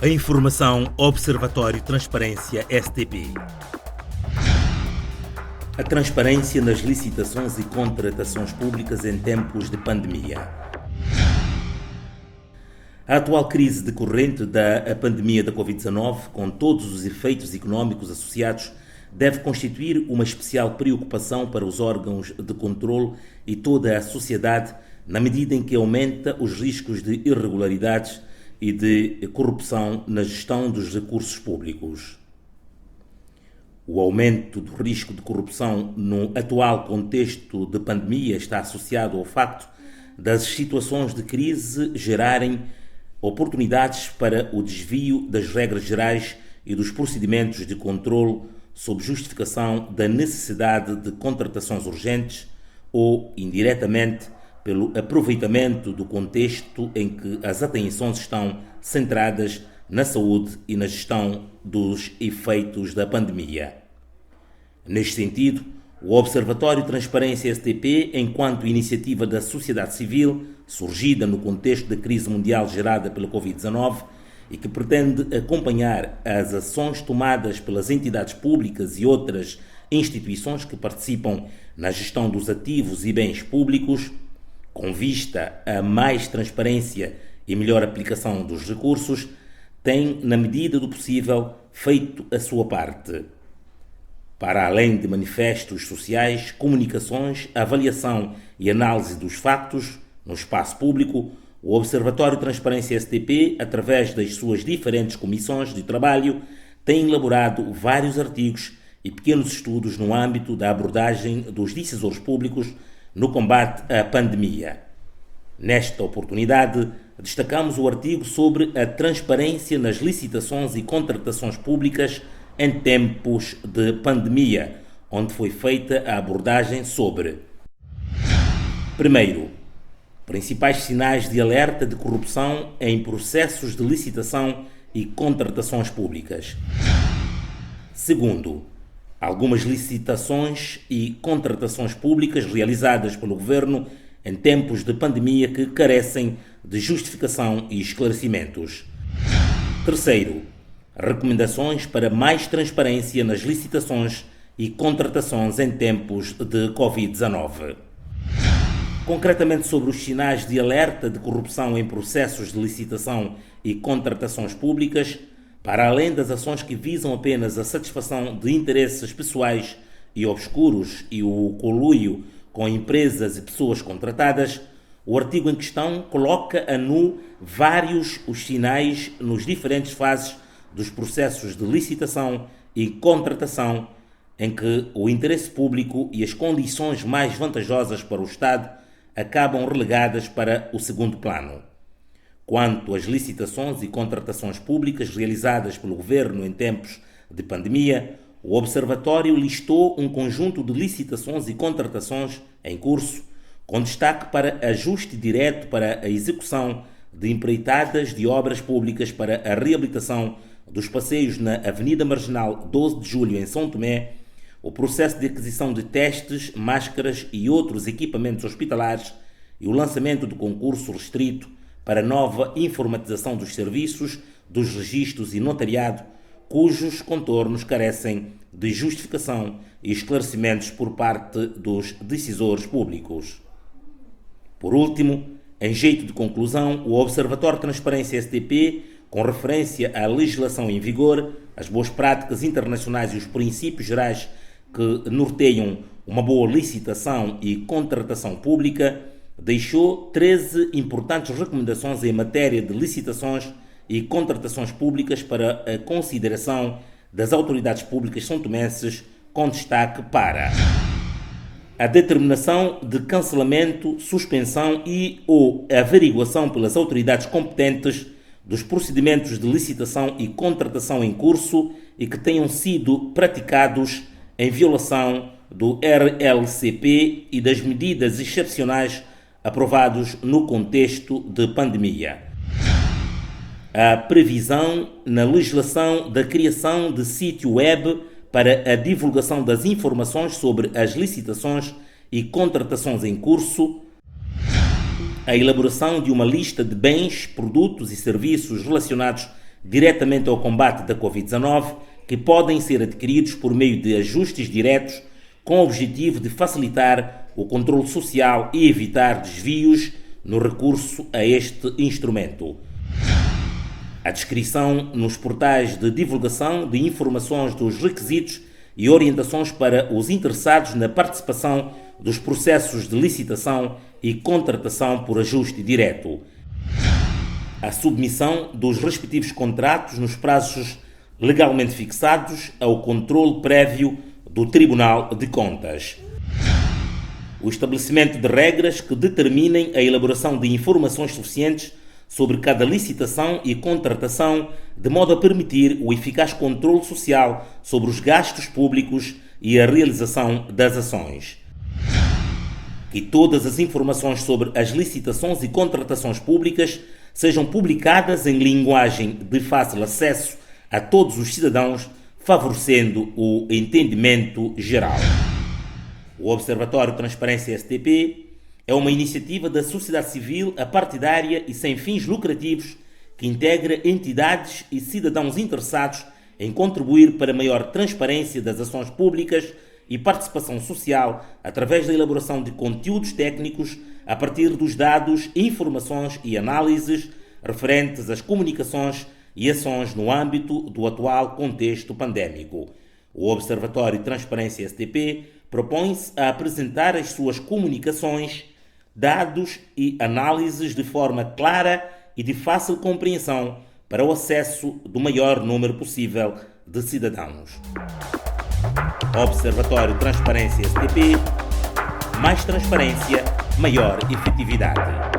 A informação Observatório Transparência STP. A transparência nas licitações e contratações públicas em tempos de pandemia. A atual crise decorrente da pandemia da Covid-19, com todos os efeitos económicos associados, deve constituir uma especial preocupação para os órgãos de controle e toda a sociedade, na medida em que aumenta os riscos de irregularidades e de corrupção na gestão dos recursos públicos. O aumento do risco de corrupção no atual contexto de pandemia está associado ao facto das situações de crise gerarem oportunidades para o desvio das regras gerais e dos procedimentos de controle sob justificação da necessidade de contratações urgentes ou, indiretamente, pelo aproveitamento do contexto em que as atenções estão centradas na saúde e na gestão dos efeitos da pandemia. Neste sentido, o Observatório Transparência STP, enquanto iniciativa da sociedade civil, surgida no contexto da crise mundial gerada pela Covid-19 e que pretende acompanhar as ações tomadas pelas entidades públicas e outras instituições que participam na gestão dos ativos e bens públicos, com vista a mais transparência e melhor aplicação dos recursos, tem, na medida do possível, feito a sua parte. Para além de manifestos sociais, comunicações, avaliação e análise dos factos no espaço público, o Observatório Transparência STP, através das suas diferentes comissões de trabalho, tem elaborado vários artigos e pequenos estudos no âmbito da abordagem dos decisores públicos no combate à pandemia. Nesta oportunidade, destacamos o artigo sobre a transparência nas licitações e contratações públicas em tempos de pandemia, onde foi feita a abordagem sobre: primeiro, principais sinais de alerta de corrupção em processos de licitação e contratações públicas. Segundo, algumas licitações e contratações públicas realizadas pelo Governo em tempos de pandemia que carecem de justificação e esclarecimentos. Terceiro, recomendações para mais transparência nas licitações e contratações em tempos de Covid-19. Concretamente sobre os sinais de alerta de corrupção em processos de licitação e contratações públicas, para além das ações que visam apenas a satisfação de interesses pessoais e obscuros e o conluio com empresas e pessoas contratadas, o artigo em questão coloca a nu vários os sinais nos diferentes fases dos processos de licitação e contratação em que o interesse público e as condições mais vantajosas para o Estado acabam relegadas para o segundo plano. Quanto às licitações e contratações públicas realizadas pelo Governo em tempos de pandemia, o Observatório listou um conjunto de licitações e contratações em curso, com destaque para ajuste direto para a execução de empreitadas de obras públicas para a reabilitação dos passeios na Avenida Marginal 12 de Julho, em São Tomé, o processo de aquisição de testes, máscaras e outros equipamentos hospitalares e o lançamento do concurso restrito para nova informatização dos serviços, dos registros e notariado, cujos contornos carecem de justificação e esclarecimentos por parte dos decisores públicos. Por último, em jeito de conclusão, o Observatório Transparência STP, com referência à legislação em vigor, as boas práticas internacionais e os princípios gerais que norteiam uma boa licitação e contratação pública, deixou 13 importantes recomendações em matéria de licitações e contratações públicas para a consideração das autoridades públicas são-tomenses, com destaque para a determinação de cancelamento, suspensão e ou averiguação pelas autoridades competentes dos procedimentos de licitação e contratação em curso e que tenham sido praticados em violação do RLCP e das medidas excepcionais aprovados no contexto de pandemia. A previsão na legislação da criação de sítio web para a divulgação das informações sobre as licitações e contratações em curso. a elaboração de uma lista de bens, produtos e serviços relacionados diretamente ao combate da Covid-19 que podem ser adquiridos por meio de ajustes diretos com o objetivo de facilitar o controle social e evitar desvios no recurso a este instrumento. A descrição nos portais de divulgação de informações dos requisitos e orientações para os interessados na participação dos processos de licitação e contratação por ajuste direto. A submissão dos respectivos contratos nos prazos legalmente fixados ao controle prévio do Tribunal de Contas. O estabelecimento de regras que determinem a elaboração de informações suficientes sobre cada licitação e contratação, de modo a permitir o eficaz controle social sobre os gastos públicos e a realização das ações. Que todas as informações sobre as licitações e contratações públicas sejam publicadas em linguagem de fácil acesso a todos os cidadãos, favorecendo o entendimento geral. O Observatório Transparência STP é uma iniciativa da sociedade civil apartidária e sem fins lucrativos que integra entidades e cidadãos interessados em contribuir para maior transparência das ações públicas e participação social através da elaboração de conteúdos técnicos a partir dos dados, informações e análises referentes às comunicações e ações no âmbito do atual contexto pandémico. O Observatório Transparência STP propõe-se a apresentar as suas comunicações, dados e análises de forma clara e de fácil compreensão para o acesso do maior número possível de cidadãos. Observatório Transparência STP. Mais transparência, maior efetividade.